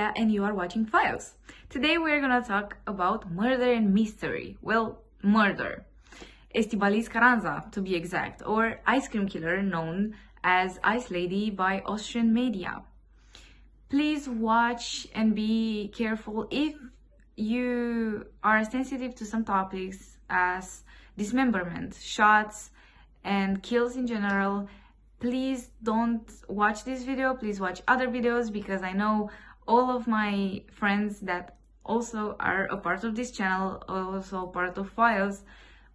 Alicia and you are watching Files. Today we're gonna talk about murder and mystery. Well, murder. Estibaliz Carranza, to be exact, or ice cream killer known as Ice Lady by Austrian media. Please watch and be careful if you are sensitive to some topics as dismemberment, shots, and kills in general. Please don't watch this video, please watch other videos, because I know all of my friends that also are a part of this channel, also part of Files,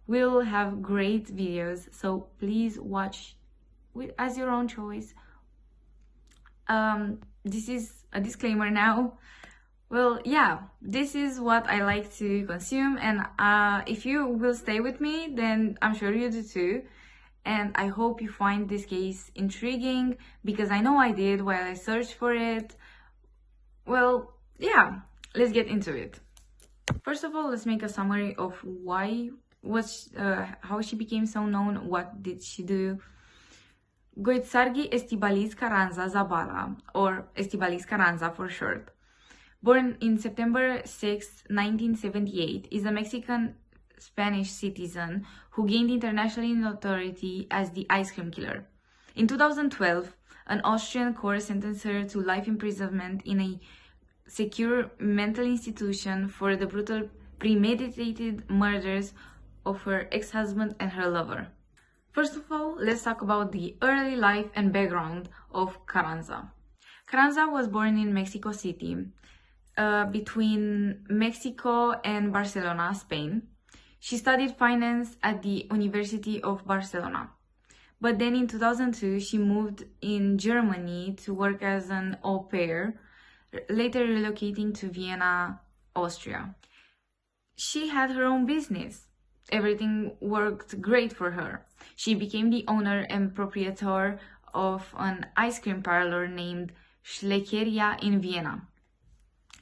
will have great videos, so please watch as your own choice. This is a disclaimer now. Well, yeah, this is what I like to consume, and if you will stay with me, then I'm sure you do too. And I hope you find this case intriguing, because I know I did while I searched for it. Well, yeah, let's get into it. First of all, let's make a summary of how she became so known, what did she do. Goițarghi Estibaliz Carranza Zabala, or Estibaliz Carranza for short, born in September 6, 1978, is a Mexican Spanish citizen who gained international notoriety as the ice cream killer. In 2012, an Austrian court sentenced her to life imprisonment in a secure mental institution for the brutal premeditated murders of her ex-husband and her lover. First of all, let's talk about the early life and background of Carranza. Carranza was born in Mexico City, between Mexico and Barcelona, Spain. She studied finance at the University of Barcelona. But then in 2002, she moved in Germany to work as an au pair, later relocating to Vienna, Austria. She had her own business. Everything worked great for her. She became the owner and proprietor of an ice cream parlor named Schleckeria in Vienna.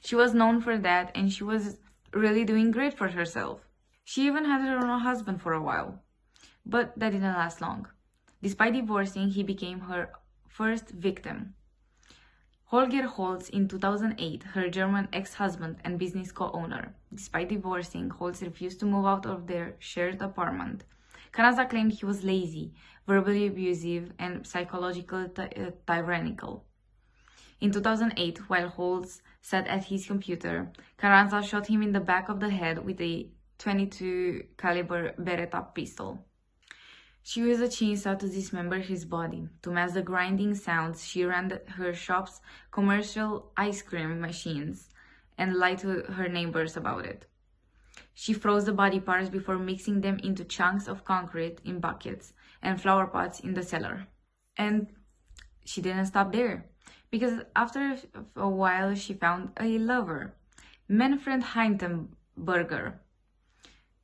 She was known for that, and she was really doing great for herself. She even had her own husband for a while, but that didn't last long. Despite divorcing, he became her first victim. Holger Holz in 2008, her German ex-husband and business co-owner. Despite divorcing, Holz refused to move out of their shared apartment. Carranza claimed he was lazy, verbally abusive, and psychologically tyrannical. In 2008, while Holz sat at his computer, Carranza shot him in the back of the head with a .22 caliber Beretta pistol. She used a chainsaw to dismember his body. To mask the grinding sounds, she ran her shop's commercial ice cream machines and lied to her neighbors about it. She froze the body parts before mixing them into chunks of concrete in buckets and flower pots in the cellar. And she didn't stop there, because after a while she found a lover, Manfred Heintenberger.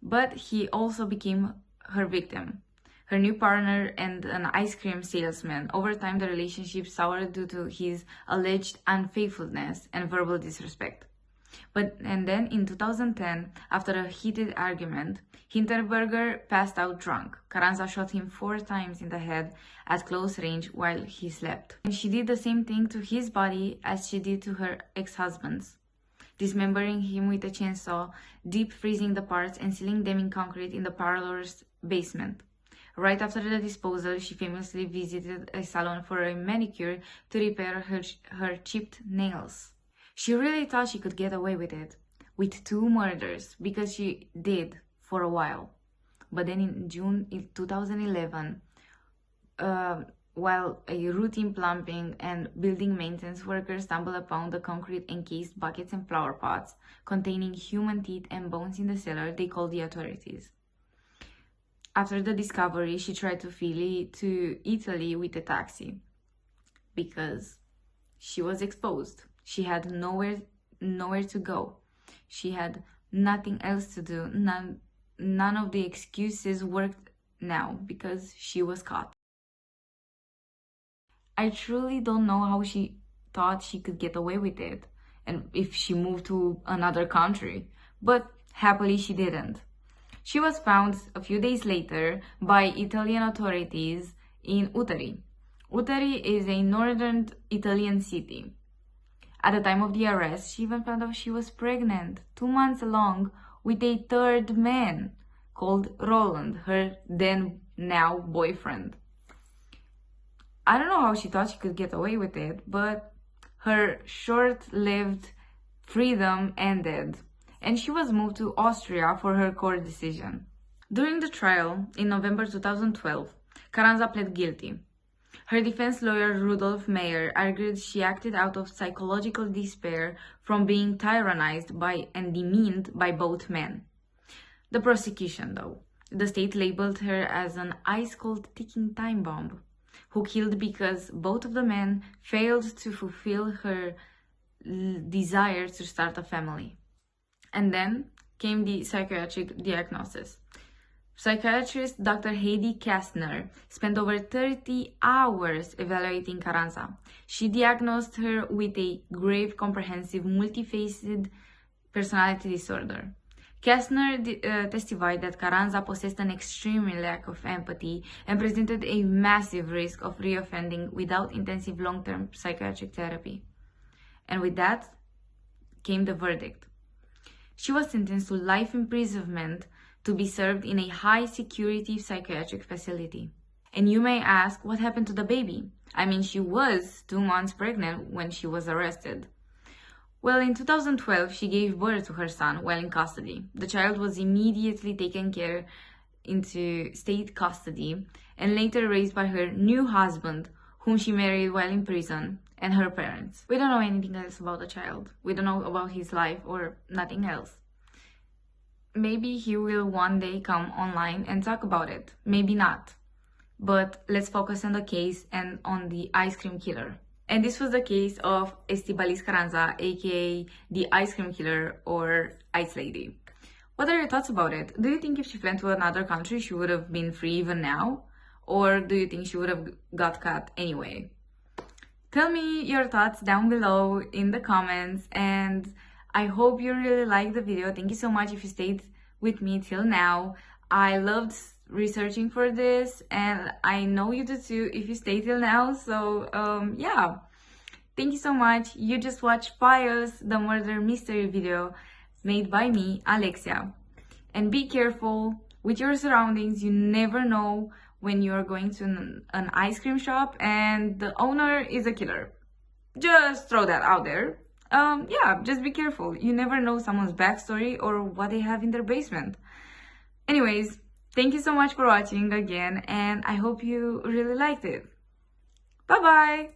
But he also became her victim, her new partner and an ice cream salesman. Over time, the relationship soured due to his alleged unfaithfulness and verbal disrespect. And then in 2010, after a heated argument, Hinterberger passed out drunk. Carranza shot him 4 times in the head at close range while he slept. And she did the same thing to his body as she did to her ex-husband's, dismembering him with a chainsaw, deep freezing the parts and sealing them in concrete in the parlor's basement. Right after the disposal, she famously visited a salon for a manicure to repair her chipped nails. She really thought she could get away with it, with 2 murders, because she did for a while. But then in June 2011, while a routine plumbing and building maintenance worker stumbled upon the concrete-encased buckets and flower pots containing human teeth and bones in the cellar, they called the authorities. After the discovery, she tried to flee to Italy with a taxi, because she was exposed. She had nowhere to go. She had nothing else to do. None of the excuses worked now, because she was caught. I truly don't know how she thought she could get away with it, and if she moved to another country, but happily she didn't. She was found a few days later by Italian authorities in Utari. Utari is a northern Italian city. At the time of the arrest, she even found out she was pregnant, 2 months along, with a third man called Roland, her then now boyfriend. I don't know how she thought she could get away with it, but her short-lived freedom ended, and she was moved to Austria for her court decision. During the trial, in November 2012, Carranza pled guilty. Her defense lawyer, Rudolf Meyer, argued she acted out of psychological despair from being tyrannized by and demeaned by both men. The prosecution, though, the state labeled her as an ice-cold ticking time bomb, who killed because both of the men failed to fulfill her desire to start a family. And then came the psychiatric diagnosis. Psychiatrist Dr. Heidi Kastner spent over 30 hours evaluating Carranza. She diagnosed her with a grave, comprehensive, multifaceted personality disorder. Kastner testified that Carranza possessed an extreme lack of empathy and presented a massive risk of reoffending without intensive long-term psychiatric therapy. And with that came the verdict. She was sentenced to life imprisonment to be served in a high-security psychiatric facility. And you may ask, what happened to the baby? I mean, she was 2 months pregnant when she was arrested. Well, in 2012, she gave birth to her son while in custody. The child was immediately taken care into state custody and later raised by her new husband, whom she married while in prison, and her parents. We don't know anything else about the child. We don't know about his life or nothing else. Maybe he will one day come online and talk about it. Maybe not. But let's focus on the case and on the ice cream killer. And this was the case of Estibaliz Carranza, aka the ice cream killer or Ice Lady. What are your thoughts about it? Do you think if she fled to another country, she would have been free even now? Or do you think she would have got caught anyway? Tell me your thoughts down below in the comments, and I hope you really liked the video. Thank you so much if you stayed with me till now. I loved researching for this, and I know you do too if you stay till now. So yeah, thank you so much. You just watched Pious, the murder mystery video made by me, Alexia. And be careful with your surroundings. You never know when you're going to an ice cream shop and the owner is a killer. Just throw that out there. Yeah, just be careful. You never know someone's backstory or what they have in their basement. Anyways, thank you so much for watching again, and I hope you really liked it. Bye bye!